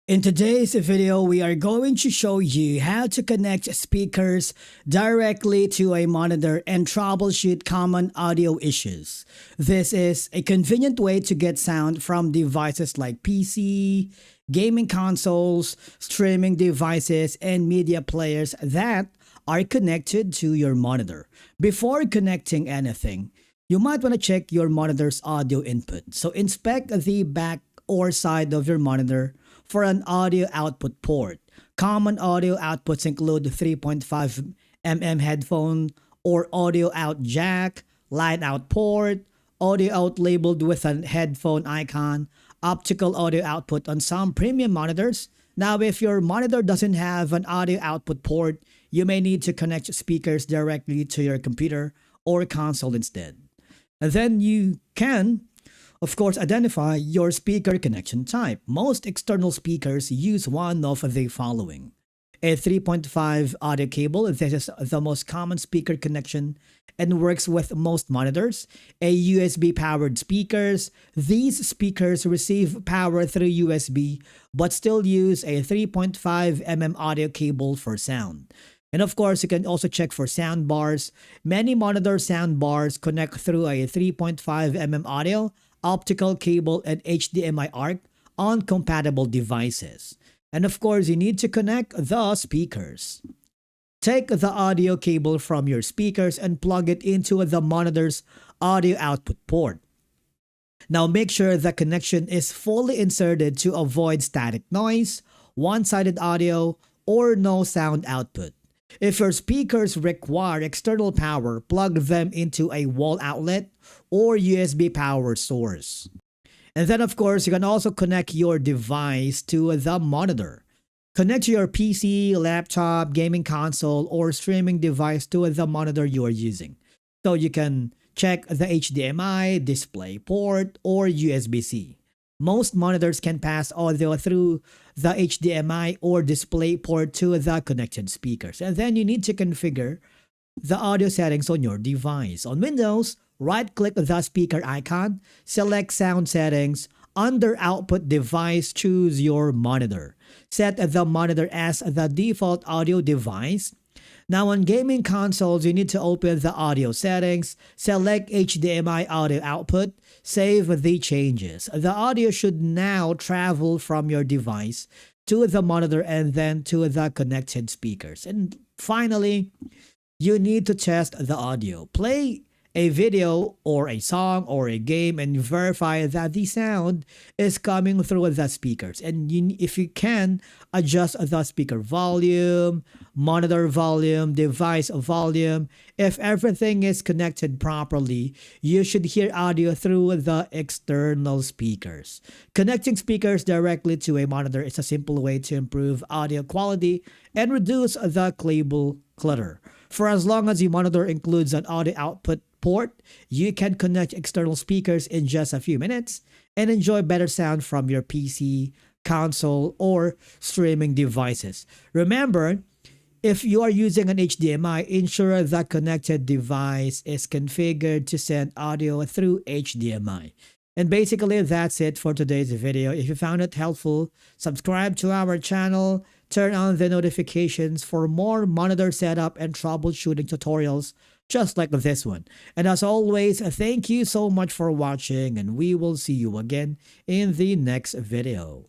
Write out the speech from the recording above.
In today's video, we are going to show you how to connect speakers directly to a monitor and troubleshoot common audio issues. This is a convenient way to get sound from devices like PC, gaming consoles, streaming devices, and media players that are connected to your monitor. Before connecting anything, you might want to check your monitor's audio input. So inspect the back or side of your monitor for an audio output port. Common audio outputs include 3.5mm headphone or audio out jack, line out port, audio out labeled with a headphone icon, optical audio output on some premium monitors. Now, if your monitor doesn't have an audio output port, you may need to connect speakers directly to your computer or console instead. And then you can of course, identify your speaker connection type. Most external speakers use one of the following. A 3.5 audio cable, this is the most common speaker connection and works with most monitors. A USB powered speakers, these speakers receive power through USB but still use a 3.5mm audio cable for sound. And of course, you can also check for sound bars. Many monitor sound bars connect through a 3.5mm audio, optical cable, and HDMI ARC on compatible devices. And of course, you need to connect the speakers. Take the audio cable from your speakers and plug it into the monitor's audio output port. Now make sure the connection is fully inserted to avoid static noise, one-sided audio, or no sound output. If your speakers require external power, plug them into a wall outlet or USB power source. And then of course, you can also connect your device to the monitor. Connect your PC, laptop, gaming console, or streaming device to the monitor you are using. So you can check the HDMI, display port, or USB-C. Most monitors can pass audio through the HDMI or display port to the connected speakers. And then you need to configure the audio settings on your device. On Windows, right-click the speaker icon, select Sound Settings. Under Output Device, choose your monitor. Set the monitor as the default audio device. Now on gaming consoles, you need to open the audio settings, select HDMI audio output, save the changes. The audio should now travel from your device to the monitor and then to the connected speakers. And finally, you need to test the audio. Play a video or a song or a game and verify that the sound is coming through the speakers. And if you can, adjust the speaker volume, monitor volume, device volume. If everything is connected properly, you should hear audio through the external speakers. Connecting speakers directly to a monitor is a simple way to improve audio quality and reduce the cable clutter. For as long as your monitor includes an audio output port, you can connect external speakers in just a few minutes and enjoy better sound from your PC, console, or streaming devices. Remember, if you are using an HDMI, ensure the connected device is configured to send audio through HDMI. And basically, that's it for today's video. If you found it helpful, subscribe to our channel, turn on the notifications for more monitor setup and troubleshooting tutorials just like this one. And as always, thank you so much for watching, and we will see you again in the next video.